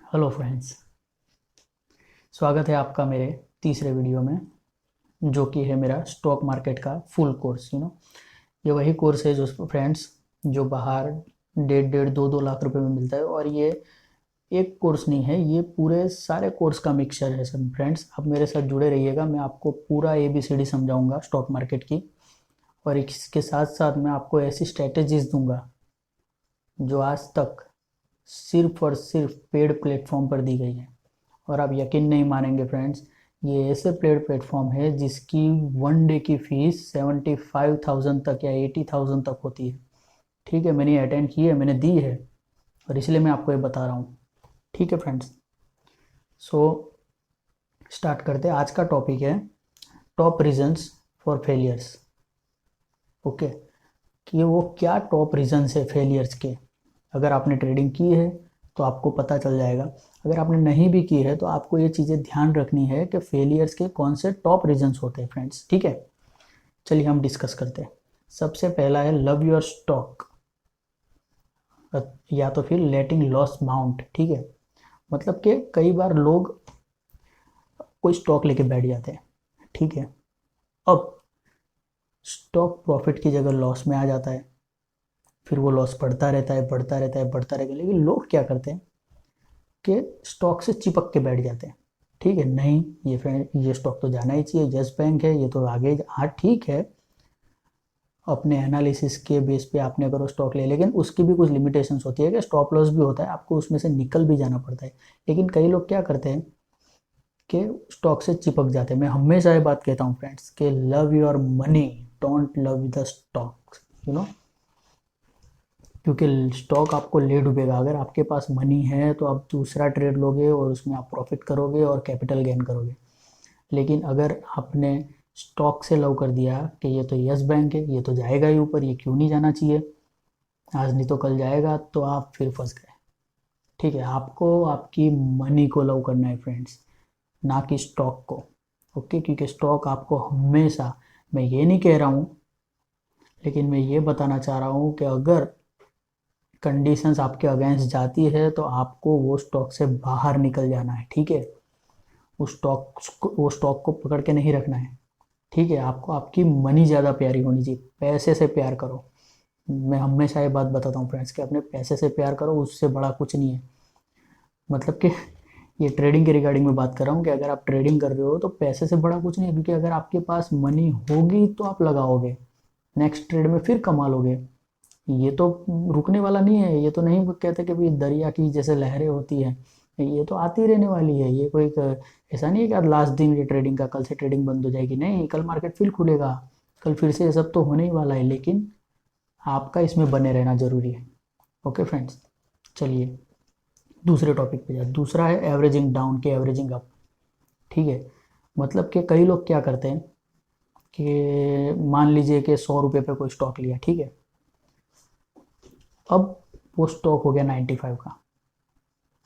Hello friends. स्वागत है आपका मेरे तीसरे वीडियो में, जो कि है मेरा स्टॉक मार्केट का फुल कोर्स। ये वही कोर्स है जो फ्रेंड्स, जो बाहर 1.5 2 लाख रुपए में मिलता है। और ये एक कोर्स नहीं है, ये पूरे सारे कोर्स का मिक्सचर है सब। फ्रेंड्स, आप मेरे साथ जुड़े रहिएगा, मैं आपको पूरा ABCD समझाऊंगा स्टॉक मार्केट की। और इसके साथ साथ मैं आपको ऐसी स्ट्रेटेजीज दूंगा जो आज तक सिर्फ और सिर्फ पेड प्लेटफॉर्म पर दी गई है। और आप यकीन नहीं मानेंगे फ्रेंड्स, ये ऐसे पेड प्लेटफॉर्म है जिसकी 1 डे की फीस 75,000 तक या 80,000 तक होती है। ठीक है, मैंने अटेंड की है, मैंने दी है, और इसलिए मैं आपको ये बता रहा हूँ। ठीक है फ्रेंड्स, सो स्टार्ट करते हैं। आज का टॉपिक है top reasons for failures. Okay, कि वो क्या टॉप रीजंस है फेलियर्स के। अगर आपने ट्रेडिंग की है तो आपको पता चल जाएगा, अगर आपने नहीं भी की है तो आपको ये चीज़ें ध्यान रखनी है कि फेलियर्स के कौन से टॉप रीजंस होते हैं फ्रेंड्स। ठीक है, चलिए हम डिस्कस करते हैं। सबसे पहला है लव योर स्टॉक, या तो फिर लेटिंग लॉस माउंट। ठीक है, मतलब कि कई बार लोग कोई स्टॉक लेके बैठ जाते हैं। ठीक है, अब स्टॉक प्रॉफिट की जगह लॉस में आ जाता है, फिर वो लॉस बढ़ता रहता है, बढ़ता रहता है, बढ़ता रहता है। लेकिन लोग क्या करते हैं कि स्टॉक से चिपक के बैठ जाते हैं। ठीक है, नहीं, ये स्टॉक तो जाना ही चाहिए, यस बैंक है, ये तो आगे, हाँ ठीक है, अपने एनालिसिस के बेस पे आपने अगर वो स्टॉक ले, लेकिन उसकी भी कुछ लिमिटेशंस होती है कि स्टॉप लॉस भी होता है, आपको उसमें से निकल भी जाना पड़ता है। लेकिन कई लोग क्या करते हैं कि स्टॉक से चिपक जाते हैं। मैं हमेशा ये बात कहता हूँ फ्रेंड्स कि love your money, don't love the stock. You know, क्योंकि स्टॉक आपको ले डूबेगा। अगर आपके पास मनी है तो आप दूसरा ट्रेड लोगे और उसमें आप प्रॉफिट करोगे और कैपिटल गेन करोगे। लेकिन अगर आपने स्टॉक से लव कर दिया कि ये तो यस बैंक है, ये तो जाएगा ही ऊपर, ये क्यों नहीं जाना चाहिए, आज नहीं तो कल जाएगा, तो आप फिर फंस गए। ठीक है, आपको आपकी मनी को लव करना है फ्रेंड्स, ना कि स्टॉक को। ओके, क्योंकि स्टॉक आपको हमेशा, मैं ये नहीं कह रहा हूँ, लेकिन मैं ये बताना चाह रहा हूँ कि अगर कंडीशंस आपके अगेंस्ट जाती है तो आपको वो स्टॉक से बाहर निकल जाना है। ठीक है, वो स्टॉक को पकड़ के नहीं रखना है। ठीक है, आपको आपकी मनी ज़्यादा प्यारी होनी चाहिए, पैसे से प्यार करो। मैं हमेशा ये बात बताता हूँ फ्रेंड्स कि अपने पैसे से प्यार करो, उससे बड़ा कुछ नहीं है। मतलब कि ये ट्रेडिंग के रिगार्डिंग में बात कर रहा हूँ कि अगर आप ट्रेडिंग कर रहे हो तो पैसे से बड़ा कुछ नहीं है, क्योंकि अगर आपके पास मनी होगी तो आप लगाओगे, नेक्स्ट ट्रेड में फिर कमा लोगे। ये तो रुकने वाला नहीं है। ये तो नहीं कहते कि भाई दरिया की जैसे लहरें होती हैं, ये तो आती रहने वाली है। ये कोई ऐसा नहीं है कि आज लास्ट दिन ये ट्रेडिंग का, कल से ट्रेडिंग बंद हो जाएगी। नहीं, कल मार्केट फिर खुलेगा, कल फिर से ये सब तो होने ही वाला है। लेकिन आपका इसमें बने रहना ज़रूरी है। ओके फ्रेंड्स, चलिए दूसरे टॉपिक पे जाए। दूसरा है एवरेजिंग डाउन के एवरेजिंग अप। ठीक है, मतलब कि कई लोग क्या करते हैं कि मान लीजिए कि 100 रुपये पे कोई स्टॉक लिया। ठीक है, अब वो स्टॉक हो गया 95 का।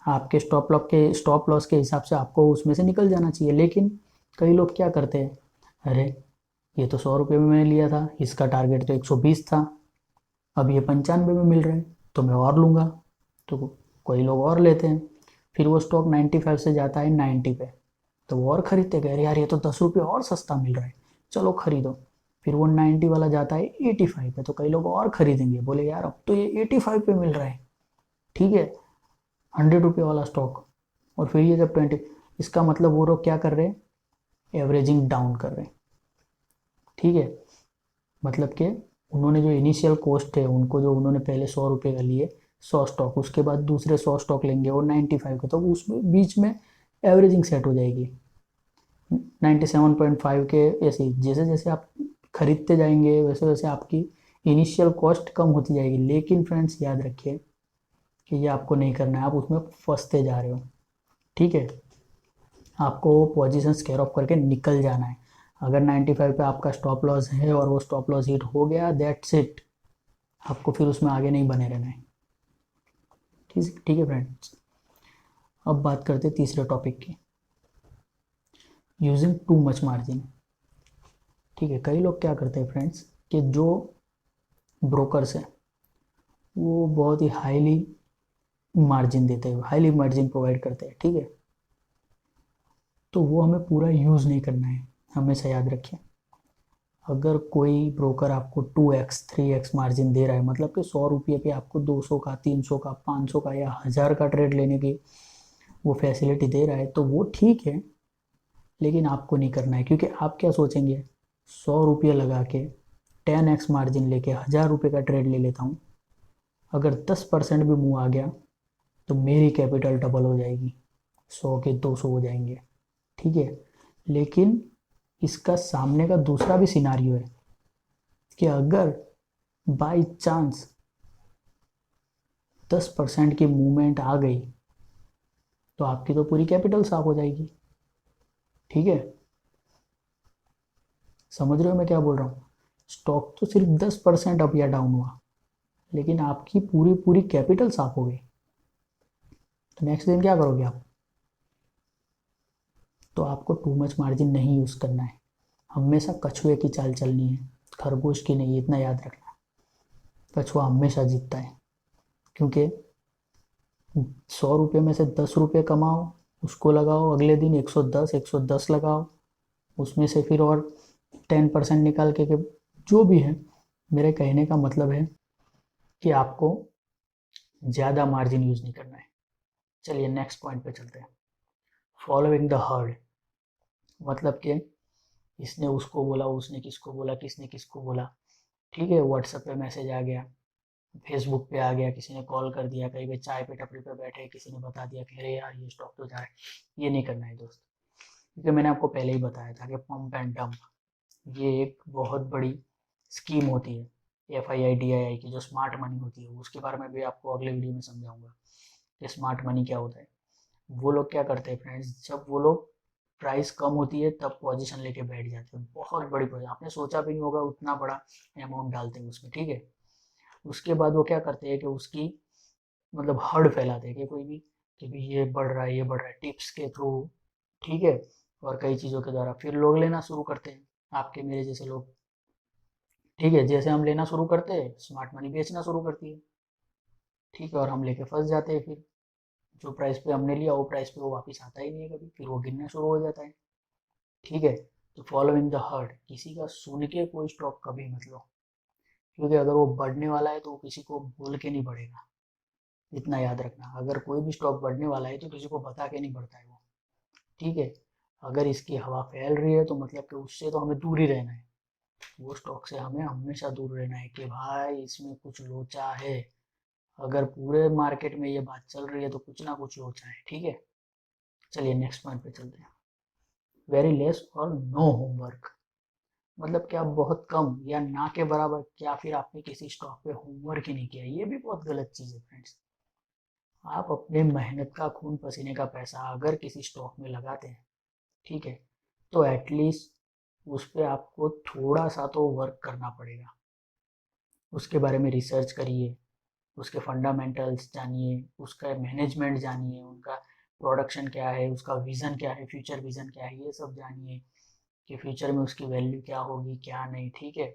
आपके स्टॉप लॉस के हिसाब से आपको उसमें से निकल जाना चाहिए। लेकिन कई लोग क्या करते हैं, अरे ये तो 100 रुपये में मैंने लिया था, इसका टारगेट तो 120 था, अब ये 95 में मिल रहे हैं तो मैं और लूँगा। तो कोई लोग और लेते हैं, फिर वो स्टॉक 95 से जाता है 90 पे, तो वो और खरीदते गए, अरे यार ये तो 10 रुपये और सस्ता मिल रहा है, चलो खरीदो। फिर वो 90 वाला जाता है 85 पे, तो कई लोग और खरीदेंगे, बोले यार अब तो ये 85 पे मिल रहा है। ठीक है, 100 रुपये वाला स्टॉक। और फिर ये जब 20, इसका मतलब वो लोग क्या कर रहे हैं, एवरेजिंग डाउन कर रहे हैं। ठीक है, मतलब कि उन्होंने जो इनिशियल कॉस्ट है, उनको जो उन्होंने पहले 100 रुपये का लिए 100 स्टॉक, उसके बाद दूसरे 100 स्टॉक लेंगे और 95 का, तो उसमें बीच में एवरेजिंग सेट हो जाएगी 97.5 के। ऐसे ही जैसे जैसे आप खरीदते जाएंगे वैसे वैसे आपकी इनिशियल कॉस्ट कम होती जाएगी। लेकिन फ्रेंड्स याद रखिए कि ये आपको नहीं करना है, आप उसमें फंसते जा रहे हो। ठीक है, आपको वो पोजीशन स्केयर ऑफ करके निकल जाना है। अगर 95 पे आपका स्टॉप लॉस है और वो स्टॉप लॉस हिट हो गया, दैट्स इट, आपको फिर उसमें आगे नहीं बने रहना है। ठीक ठीक है फ्रेंड्स, अब बात करते हैं तीसरे टॉपिक की, यूजिंग टू मच मार्जिन। ठीक है, कई लोग क्या करते हैं फ्रेंड्स कि जो ब्रोकर्स हैं वो बहुत ही हाईली मार्जिन देते हैं, हाईली मार्जिन प्रोवाइड करते हैं, ठीक है। तो वो हमें पूरा यूज़ नहीं करना है, हमेशा याद रखें। अगर कोई ब्रोकर आपको 2x 3x मार्जिन दे रहा है, मतलब कि 100 रुपये पे आपको 200 का, 300 का, 500 का या 1000 का ट्रेड लेने की वो फैसिलिटी दे रहा है, तो वो ठीक है, लेकिन आपको नहीं करना है। क्योंकि आप क्या सोचेंगे, 100 रुपये लगा के 10x मार्जिन लेके 1000 रुपये का ट्रेड ले लेता हूँ, अगर 10% भी मुँह आ गया तो मेरी कैपिटल डबल हो जाएगी, 100 के 200 हो जाएंगे, ठीक है। लेकिन इसका सामने का दूसरा भी सिनारियो है कि अगर बाई चांस 10% की मूवमेंट आ गई तो आपकी तो पूरी कैपिटल साफ हो जाएगी, ठीक है। समझ रहे हो मैं क्या बोल रहा हूँ। स्टॉक तो सिर्फ 10% अप या डाउन हुआ, लेकिन आपकी पूरी पूरी कैपिटल साफ हो गई, तो नेक्स्ट दिन क्या करोगे आप। तो आपको टू मच मार्जिन नहीं यूज़ करना है, हमेशा कछुए की चाल चलनी है, खरगोश की नहीं, इतना याद रखना। कछुआ हमेशा जीतता है, क्योंकि 100 रुपये में से 10 रुपये कमाओ, उसको लगाओ अगले दिन 110 लगाओ, उसमें से फिर और 10% निकाल के जो भी है। मेरे कहने का मतलब है कि आपको ज़्यादा मार्जिन यूज़ नहीं करना है। चलिए नेक्स्ट पॉइंट पे चलते हैं। फॉलोइंग द हर्ड, मतलब कि इसने उसको बोला, उसने किसको बोला, किसने किसको बोला, ठीक है। व्हाट्सएप पे मैसेज आ गया, फेसबुक पे आ गया, किसी ने कॉल कर दिया, कहीं पे चाय पे टपरी पे बैठे किसी ने बता दिया कि अरे यार ये स्टॉक तो जा रहा है। ये नहीं करना है दोस्त, क्योंकि मैंने आपको पहले ही बताया था कि पंप एंड डंप ये एक बहुत बड़ी स्कीम होती है, FII DII की जो स्मार्ट मनी होती है, उसके बारे में भी आपको अगले वीडियो में समझाऊंगा कि स्मार्ट मनी क्या होता है। वो लोग क्या करते हैं फ्रेंड्स, जब वो लोग प्राइस कम होती है तब पोजीशन लेके बैठ जाते हैं, बहुत बड़ी पोजीशन, आपने सोचा भी नहीं होगा उतना बड़ा अमाउंट डालते हैं उसमें, ठीक है। उसके बाद वो क्या करते हैं कि उसकी मतलब हर्ड फैलाते हैं कि कोई भी, कि भी ये बढ़ रहा है, ये बढ़ रहा है, टिप्स के थ्रू, ठीक है, और कई चीज़ों के द्वारा फिर लोग लेना शुरू करते हैं, आपके मेरे जैसे लोग, ठीक है। जैसे हम लेना शुरू करते हैं, स्मार्ट मनी बेचना शुरू करती है, ठीक है, और हम लेके फंस जाते हैं। फिर जो प्राइस पे हमने लिया वो प्राइस पे वो वापस आता ही नहीं है कभी, फिर वो गिरना शुरू हो जाता है, ठीक है। तो फॉलोइंग द हर्ड, किसी का सुन के कोई स्टॉक कभी मत लो, क्योंकि अगर वो बढ़ने वाला है तो वो किसी को बोल के नहीं बढ़ेगा, इतना याद रखना। अगर कोई भी स्टॉक बढ़ने वाला है तो किसी को बता के नहीं बढ़ता है वो, ठीक है। अगर इसकी हवा फैल रही है तो मतलब कि उससे तो हमें दूर ही रहना है, वो स्टॉक से हमें हमेशा दूर रहना है कि भाई इसमें कुछ लोचा है। अगर पूरे मार्केट में ये बात चल रही है तो कुछ ना कुछ लोचा है, ठीक है। चलिए नेक्स्ट पॉइंट पे चलते हैं। वेरी लेस और नो होमवर्क, मतलब कि आप बहुत कम या ना के बराबर, या फिर आपने किसी स्टॉक पे होमवर्क ही नहीं किया, ये भी बहुत गलत चीज़ है फ्रेंड्स। आप अपने मेहनत का, खून पसीने का पैसा अगर किसी स्टॉक में लगाते हैं, ठीक है, तो एटलीस्ट उस पर आपको थोड़ा सा तो वर्क करना पड़ेगा। उसके बारे में रिसर्च करिए, उसके फंडामेंटल्स जानिए, उसका मैनेजमेंट जानिए, उनका प्रोडक्शन क्या है, उसका विज़न क्या है, फ्यूचर विज़न क्या है, ये सब जानिए कि फ्यूचर में उसकी वैल्यू क्या होगी क्या नहीं, ठीक है।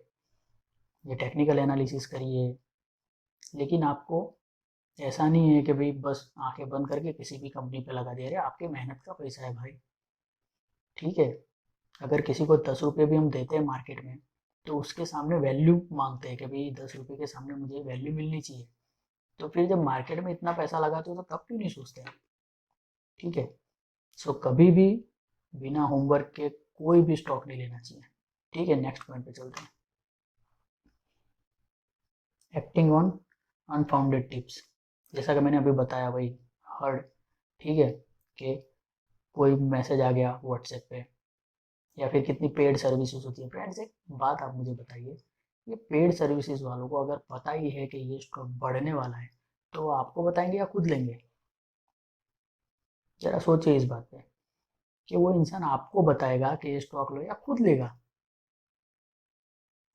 ये टेक्निकल एनालिसिस करिए। लेकिन आपको ऐसा नहीं है कि भाई बस आंखें बंद करके किसी भी कंपनी पे लगा दे रहे, आपके मेहनत का पैसा है भाई, ठीक है। अगर किसी को 10 रुपये भी हम देते हैं मार्केट में, तो उसके सामने वैल्यू मांगते हैं कि भाई 10 रुपये के सामने मुझे वैल्यू मिलनी चाहिए। तो फिर जब मार्केट में इतना पैसा लगाते हो तो तब क्यों नहीं सोचते हैं, ठीक है। सो कभी भी बिना होमवर्क के कोई भी स्टॉक नहीं लेना चाहिए, ठीक है। नेक्स्ट पॉइंट पे चलते हैं। एक्टिंग ऑन अनफाउंडेड टिप्स, जैसा कि मैंने अभी बताया भाई, हर्ड, ठीक है, कि कोई मैसेज आ गया व्हाट्सएप पे, या फिर कितनी पेड सर्विसेज होती है फ्रेंड्स। एक बात आप मुझे बताइए, ये पेड सर्विसेज वालों को अगर पता ही है कि ये स्टॉक बढ़ने वाला है, तो वो आपको बताएंगे या खुद लेंगे। जरा सोचिए इस बात पे, कि वो इंसान आपको बताएगा कि ये स्टॉक लो या खुद लेगा।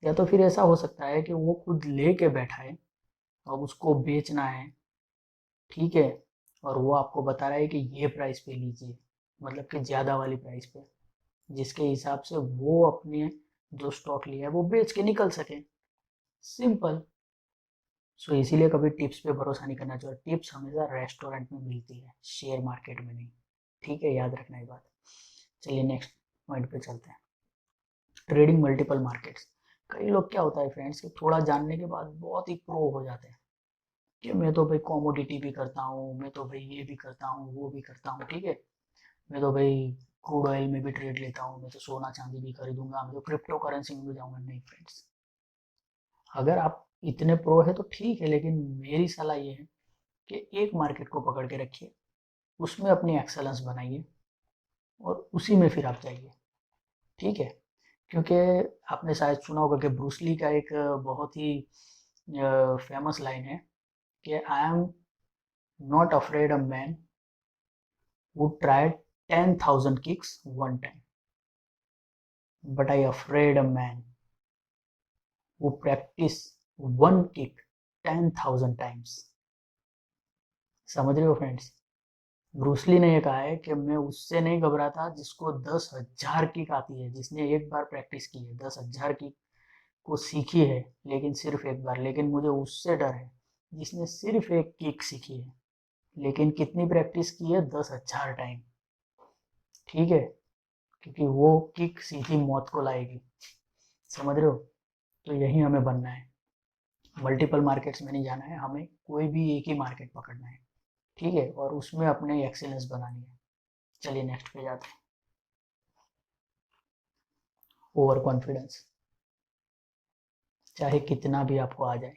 या तो फिर ऐसा हो सकता है कि वो खुद ले के बैठा है, अब उसको बेचना है, ठीक है, और वो आपको बता रहा है कि ये प्राइस पे लीजिए, मतलब कि ज़्यादा वाली प्राइस पे, जिसके हिसाब से वो अपने जो स्टॉक लिया है वो बेच के निकल सके, सिंपल। सो इसीलिए कभी टिप्स पे भरोसा नहीं करना चाहिए। टिप्स हमेशा रेस्टोरेंट में मिलती है, शेयर मार्केट में नहीं। ठीक है, याद रखना ये बात। चलिए नेक्स्ट पॉइंट पे चलते हैं, ट्रेडिंग मल्टीपल मार्केट्स। कई लोग क्या होता है फ्रेंड्स कि थोड़ा जानने के बाद बहुत ही प्रो हो जाते हैं कि मैं तो भाई कॉमोडिटी भी करता हूँ, मैं तो भाई ये भी करता हूँ, वो भी करता हूँ, ठीक है, मैं तो भाई क्रूड ऑयल में भी ट्रेड लेता हूँ, मैं तो सोना चांदी भी खरीदूंगा, मैं तो क्रिप्टो करेंसी में भी जाऊंगा। नहीं फ्रेंड्स, अगर आप इतने प्रो है तो ठीक है, लेकिन मेरी सलाह ये है कि एक मार्केट को पकड़ के रखिए, उसमें अपनी एक्सेलेंस बनाइए और उसी में फिर आप जाइए। ठीक है, क्योंकि आपने शायद सुना होगा कि ब्रूस ली का एक बहुत ही फेमस लाइन है कि I am not afraid a man who tried 10,000 kicks one time, but I afraid a man who practice one kick 10,000 times। समझ रहे हो फ्रेंड्स? ब्रूसली ने ये कहा है कि मैं उससे नहीं घबराता जिसको 10,000 किक आती है, जिसने एक बार प्रैक्टिस की है, 10,000 किक को सीखी है, लेकिन सिर्फ एक बार। लेकिन मुझे उससे डर है जिसने सिर्फ एक किक सीखी है, लेकिन कितनी प्रैक्टिस की है? 10,000 टाइम। ठीक है, क्योंकि वो किक सीधी मौत को लाएगी। समझ रहे हो? तो यही हमें बनना है, मल्टीपल मार्केट्स में नहीं जाना है, हमें कोई भी एक ही मार्केट पकड़ना है। ठीक है, और उसमें अपने एक्सीलेंस बनानी है। चलिए नेक्स्ट पे जाते हैं, ओवर कॉन्फिडेंस। चाहे कितना भी आपको आ जाए,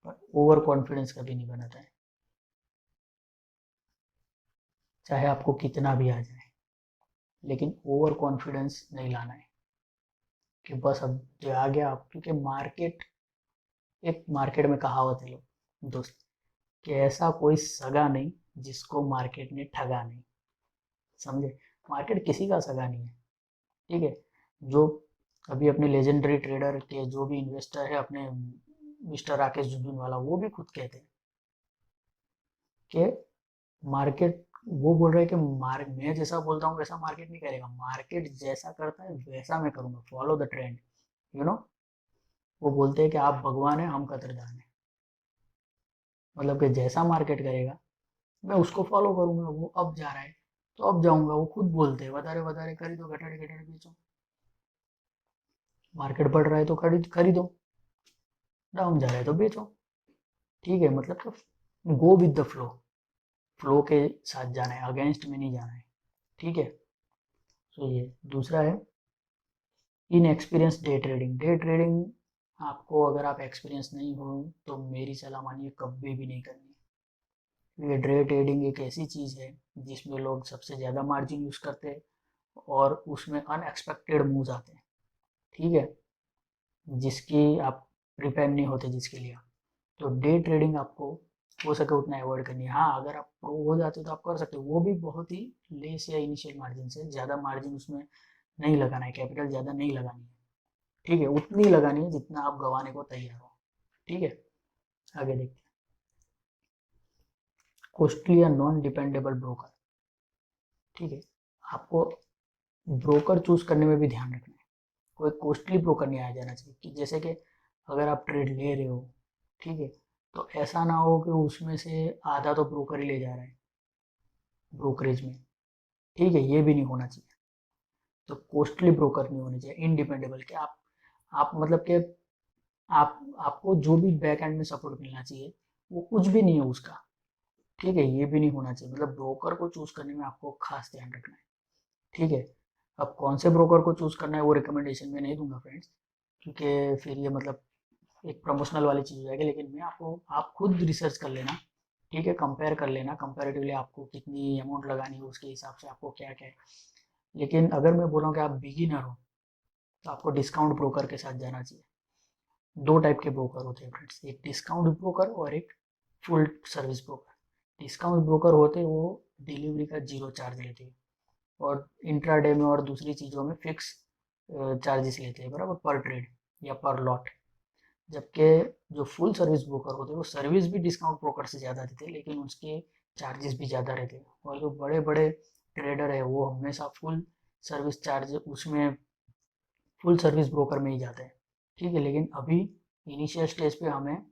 पर ओवर कॉन्फिडेंस कभी नहीं बनाता है। चाहे आपको कितना भी आ जाए, लेकिन ओवर कॉन्फिडेंस नहीं लाना है कि बस अब जो आ गया आप। क्योंकि मार्केट, एक मार्केट में कहावत है लोग दोस्त, कि ऐसा कोई सगा नहीं जिसको मार्केट ने ठगा नहीं। समझे? मार्केट किसी का सगा नहीं है। ठीक है, जो अभी अपने लेजेंडरी ट्रेडर के जो भी इन्वेस्टर है, अपने मिस्टर राकेश झुनझुनवाला, वो भी खुद कहते हैं कि मार्केट, वो बोल रहे हैं कि मैं जैसा बोलता हूँ वैसा मार्केट नहीं करेगा, मार्केट जैसा करता है वैसा मैं करूँगा, follow the trend. You know, वो बोलते हैं कि आप भगवान हैं, हम कतरदान हैं। मतलब कि जैसा मार्केट करेगा मैं उसको फॉलो करूंगा, वो अब जा रहा है तो अब जाऊंगा। वो खुद बोलते हैं बता रहे खरीदो, घटाड़े घटाड़े बेचो, मार्केट बढ़ रहा है तो खरीदो, डाउन जा रहा है तो बेचो। ठीक है, मतलब तो go with the flow, flow के साथ जाना है, अगेंस्ट में नहीं जाना है। ठीक है, तो ये दूसरा है in experience day trading. Day trading आपको, अगर आप एक्सपीरियंस नहीं हो तो मेरी सलाह मानिए कभी भी नहीं करनी। क्योंकि डे ट्रेडिंग एक ऐसी चीज़ है जिसमें लोग सबसे ज़्यादा मार्जिन यूज़ करते हैं और उसमें अनएक्सपेक्टेड मूव्स आते हैं। ठीक है, जिसकी आप प्रिपेयर नहीं होते जिसके लिए। तो डे ट्रेडिंग आपको हो सके उतना अवॉइड करनी है। हाँ, अगर आप प्रो हो जाते हो तो आप कर सकते हो, वो भी बहुत ही लेस या इनिशियल मार्जिन से। ज़्यादा मार्जिन उसमें नहीं लगाना है, कैपिटल ज़्यादा नहीं लगानी है। ठीक है, उतनी लगानी है जितना आप गंवाने को तैयार हो। ठीक है, आगे देखते हैं, कॉस्टली या नॉन डिपेंडेबल ब्रोकर। ठीक है, आपको ब्रोकर चूज करने में भी ध्यान रखना है। कोई कॉस्टली ब्रोकर नहीं आ जाना चाहिए, कि जैसे कि अगर आप ट्रेड ले रहे हो, ठीक है, तो ऐसा ना हो कि उसमें से आधा तो ब्रोकर ही ले जा रहा है ब्रोकरेज में। ठीक है, ये भी नहीं होना चाहिए। तो कॉस्टली ब्रोकर नहीं होने चाहिए, इनडिपेंडेबल, कि आप मतलब कि आप आपको जो भी बैक एंड में सपोर्ट मिलना चाहिए वो कुछ भी नहीं है उसका। ठीक है, ये भी नहीं होना चाहिए। मतलब ब्रोकर को चूज करने में आपको खास ध्यान रखना है। ठीक है, अब कौन से ब्रोकर को चूज करना है वो रिकमेंडेशन में नहीं दूंगा फ्रेंड्स, क्योंकि फिर ये मतलब एक प्रमोशनल वाली चीज़ हो जाएगी। लेकिन मैं आपको, आप खुद रिसर्च कर लेना। ठीक है, कंपेयर कर लेना, कंपेरेटिवली आपको कितनी अमाउंट लगानी है उसके हिसाब से आपको क्या क्या है। लेकिन अगर मैं बोल रहा हूँ कि आप बिगिनर हो तो आपको डिस्काउंट ब्रोकर के साथ जाना चाहिए। दो टाइप के ब्रोकर होते हैं फ्रेंड्स, एक डिस्काउंट ब्रोकर और एक full service broker. Discount broker होते हैं वो डिलीवरी का 0 चार्ज लेते हैं और इंट्राडे में और दूसरी चीज़ों में फिक्स चार्जेस लेते हैं, बराबर, पर ट्रेड या पर लॉट। जबकि जो फुल सर्विस ब्रोकर होते हैं वो सर्विस भी डिस्काउंट ब्रोकर से ज़्यादा देते हैं, लेकिन उसके चार्जेस भी ज़्यादा रहते हैं। और जो बड़े बड़े ट्रेडर है वो हमेशा फुल सर्विस चार्ज उसमें, फुल सर्विस ब्रोकर में ही जाते हैं। ठीक है, लेकिन अभी इनिशियल स्टेज पे हमें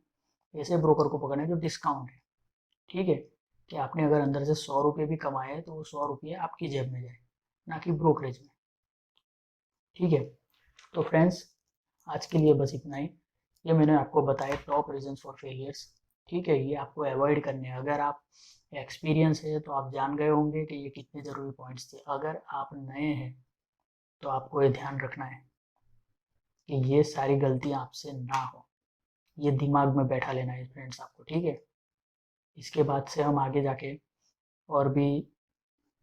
ऐसे ब्रोकर को पकड़ना है जो डिस्काउंट है, ठीक है, कि आपने अगर अंदर से 100 रुपये भी कमाए तो वो 100 रुपये आपकी जेब में जाए, ना कि ब्रोकरेज में, ठीक है। तो फ्रेंड्स, आज के लिए बस इतना ही। ये मैंने आपको बताया टॉप रीजंस फॉर फेलियर्स, ठीक है, ये आपको अवॉइड करने हैं। अगर आप एक्सपीरियंस है तो आप जान गए होंगे कि ये कितने ज़रूरी पॉइंट्स थे। अगर आप नए हैं तो आपको ये ध्यान रखना है कि ये सारी गलतियां आपसे ना हो, ये दिमाग में बैठा लेना है फ्रेंड्स आपको, ठीक है। इसके बाद से हम आगे जाके और भी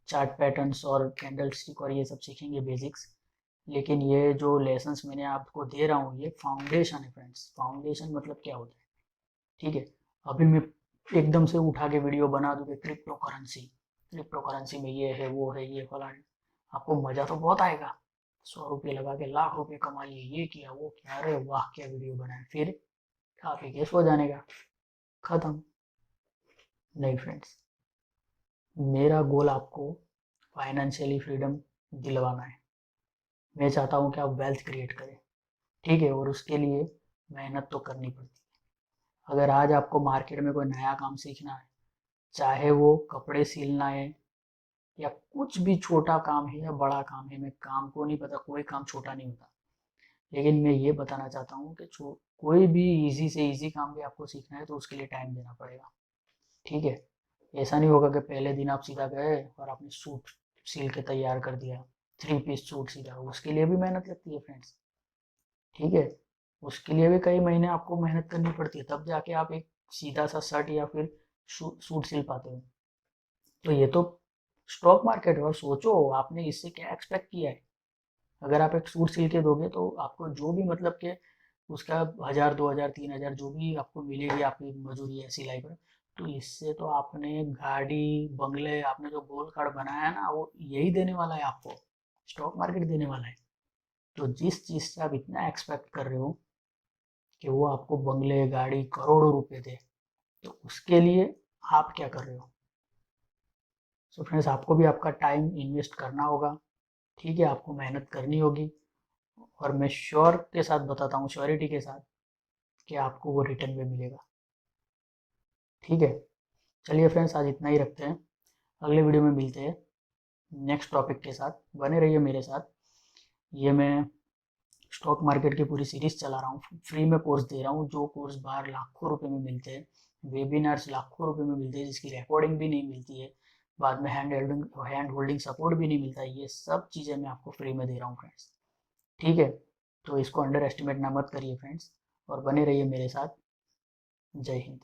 चार्ट पैटर्न्स और कैंडल स्टिक और ये सब सीखेंगे बेसिक्स। लेकिन ये जो लेसन्स मैंने आपको दे रहा हूँ ये फाउंडेशन है फ्रेंड्स। फाउंडेशन मतलब क्या होता है, ठीक है। अभी मैं एकदम से उठा के वीडियो बना दूँ कि क्रिप्टो करेंसी, क्रिप्टो करेंसी में ये है वो है ये फला, आपको मज़ा तो बहुत आएगा, 100 रुपये लगा के लाख रुपये कमा लिए, ये किया वो किया, अरे वाह क्या वीडियो बनाए, फिर खा पी के सो जाने का, खत्म। नहीं फ्रेंड्स, मेरा गोल आपको फाइनेंशियली फ्रीडम दिलवाना है। मैं चाहता हूँ कि आप वेल्थ क्रिएट करें, ठीक है, और उसके लिए मेहनत तो करनी पड़ती है। अगर आज आपको मार्केट में कोई नया काम सीखना है, चाहे वो कपड़े सिलना है या कुछ भी छोटा काम है या बड़ा काम है, मैं काम को नहीं पता, कोई काम छोटा नहीं होता, लेकिन मैं ये बताना चाहता हूँ कि कोई भी इजी से इजी काम भी आपको सीखना है तो उसके लिए टाइम देना पड़ेगा, ठीक है। ऐसा नहीं होगा कि पहले दिन आप सीधा गए और आपने सूट सिल के तैयार कर दिया, 3 पीस सूट सीधा, उसके लिए भी मेहनत लगती है फ्रेंड्स, ठीक है। उसके लिए भी कई महीने आपको मेहनत करनी पड़ती है, तब जाके आप एक सीधा सा शर्ट या फिर सूट सिल पाते हो। तो ये तो स्टॉक मार्केट है, और सोचो आपने इससे क्या एक्सपेक्ट किया है। अगर आप एक सूट सिल के दोगे तो आपको जो भी मतलब कि उसका 1,000 2,000 3,000 जो भी आपको मिलेगी आपकी मजूरी है सिलाई पर, तो इससे तो आपने गाड़ी बंगले, आपने जो गोल कार्ड बनाया है ना, वो यही देने वाला है आपको, स्टॉक मार्केट देने वाला है। तो जिस चीज़ से आप इतना एक्सपेक्ट कर रहे हो कि वो आपको बंगले गाड़ी करोड़ों रुपए दे, तो उसके लिए आप क्या कर रहे हो। सो फ्रेंड्स, आपको भी आपका टाइम इन्वेस्ट करना होगा, ठीक है, आपको मेहनत करनी होगी, और मैं श्योर के साथ बताता हूँ, श्योरिटी के साथ, कि आपको वो रिटर्न में मिलेगा, ठीक है। चलिए फ्रेंड्स, आज इतना ही रखते हैं, अगले वीडियो में मिलते हैं नेक्स्ट टॉपिक के साथ। बने रहिए मेरे साथ। ये मैं स्टॉक मार्केट की पूरी सीरीज चला रहा हूँ, फ्री में कोर्स दे रहा हूँ, जो कोर्स बाहर लाखों रुपए में मिलते हैं, वेबिनार्स लाखों रुपए में मिलते हैं जिसकी रिकॉर्डिंग भी नहीं मिलती है, बाद में हैंड होल्डिंग सपोर्ट भी नहीं मिलता है, ये सब चीज़ें मैं आपको फ्री में दे रहा हूँ फ्रेंड्स, ठीक है। तो इसको अंडर एस्टिमेट ना मत करिए फ्रेंड्स, और बने रहिए मेरे साथ। जय हिंद।